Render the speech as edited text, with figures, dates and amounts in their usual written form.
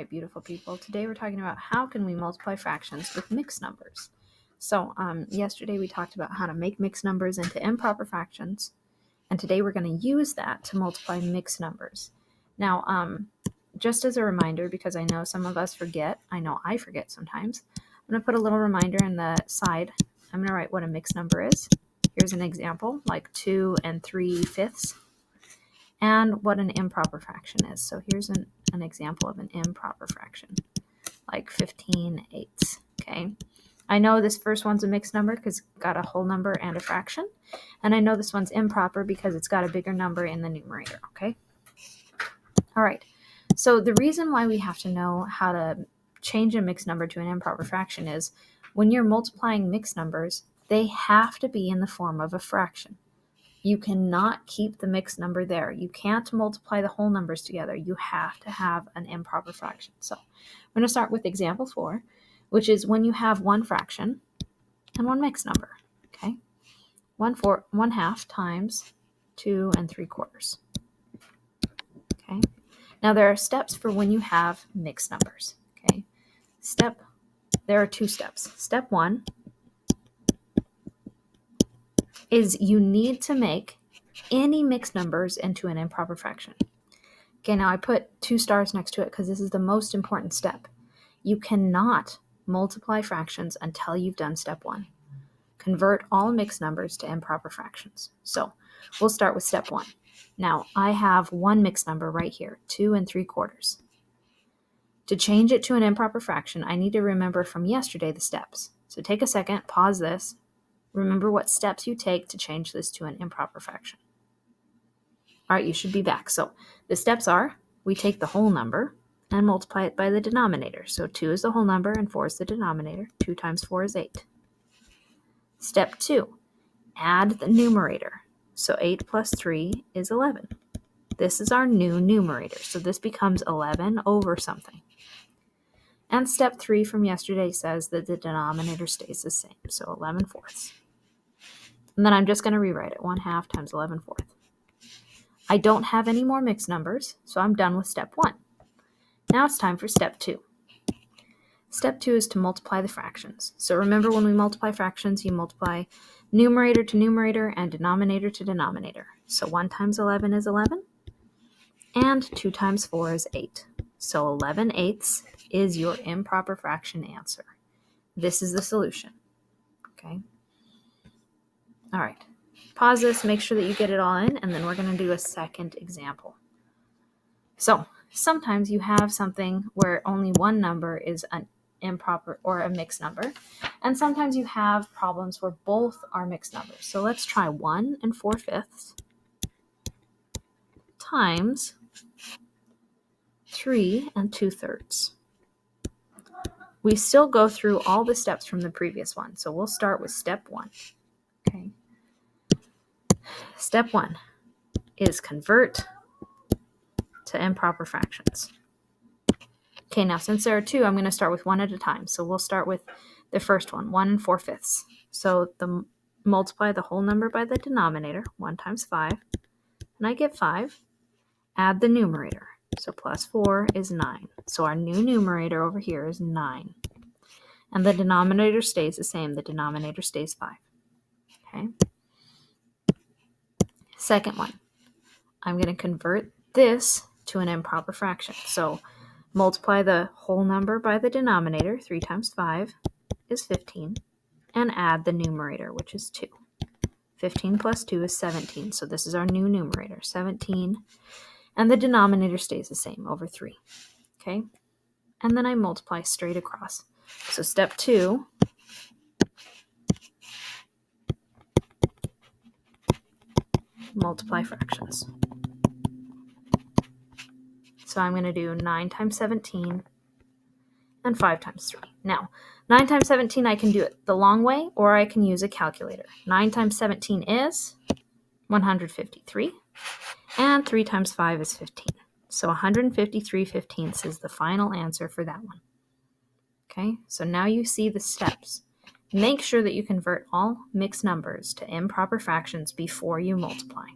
right, beautiful people. Today we're talking about how can we multiply fractions with mixed numbers. So yesterday we talked about how to make mixed numbers into improper fractions, and today we're going to use that to multiply mixed numbers. Now, just as a reminder, because I know some of us forget, I know I forget sometimes, I'm going to put a little reminder in the side. I'm going to write what a mixed number is. Here's an example, like 2 3/5, and what an improper fraction is. So here's an example of an improper fraction, like 15/8. Okay, I know this first one's a mixed number because it's got a whole number and a fraction, and I know this one's improper because it's got a bigger number in the numerator. Okay, all right, so the reason why we have to know how to change a mixed number to an improper fraction is when you're multiplying mixed numbers, they have to be in the form of a fraction. You cannot keep the mixed number there. You can't multiply the whole numbers together. You have to have an improper fraction. So I'm going to start with example 4, which is when you have one fraction and one mixed number. Okay, 1/2 times 2 3/4. Okay, now there are steps for when you have mixed numbers. Okay, there are 2 steps. Step 1 is you need to make any mixed numbers into an improper fraction. Okay, now I put 2 stars next to it because this is the most important step. You cannot multiply fractions until you've done step 1. Convert all mixed numbers to improper fractions. So we'll start with step 1. Now I have one mixed number right here, 2 3/4. To change it to an improper fraction, I need to remember from yesterday the steps. So take a second, pause this, remember what steps you take to change this to an improper fraction. All right, you should be back. So the steps are, we take the whole number and multiply it by the denominator. So 2 is the whole number and 4 is the denominator. 2 times 4 is 8. Step 2, add the numerator. So 8 plus 3 is 11. This is our new numerator. So this becomes 11 over something. And step 3 from yesterday says that the denominator stays the same. So 11/4. And then I'm just going to rewrite it. 1/2 times 11/4. I don't have any more mixed numbers, so I'm done with step 1. Now it's time for step 2. Step 2 is to multiply the fractions. So remember, when we multiply fractions, you multiply numerator to numerator and denominator to denominator. So 1 times 11 is 11, and 2 times 4 is 8. So 11/8 is your improper fraction answer. This is the solution. Okay. All right. Pause this, make sure that you get it all in, and then we're going to do a second example. So sometimes you have something where only one number is an improper or a mixed number, and sometimes you have problems where both are mixed numbers. So let's try 1 4/5 times 3 2/3. We still go through all the steps from the previous one, so we'll start with step 1. Okay. Step 1 is convert to improper fractions. Okay, now since there are 2, I'm going to start with 1 at a time. So we'll start with the first one, 1 4/5. So multiply the whole number by the denominator, 1 times 5, and I get 5. Add the numerator. So plus 4 is 9. So our new numerator over here is 9. And the denominator stays the same. The denominator stays 5. Okay. Second one, I'm going to convert this to an improper fraction. So multiply the whole number by the denominator, 3 times 5 is 15, and add the numerator, which is 2. 15 plus 2 is 17, so this is our new numerator, 17, and the denominator stays the same, over 3. Okay, and then I multiply straight across. So step 2, multiply fractions. So I'm going to do 9 times 17 and 5 times 3. Now, 9 times 17, I can do it the long way, or I can use a calculator. 9 times 17 is 153, and 3 times 5 is 15. So 153/15 is the final answer for that one. Okay, so now you see the steps. Make sure that you convert all mixed numbers to improper fractions before you multiply.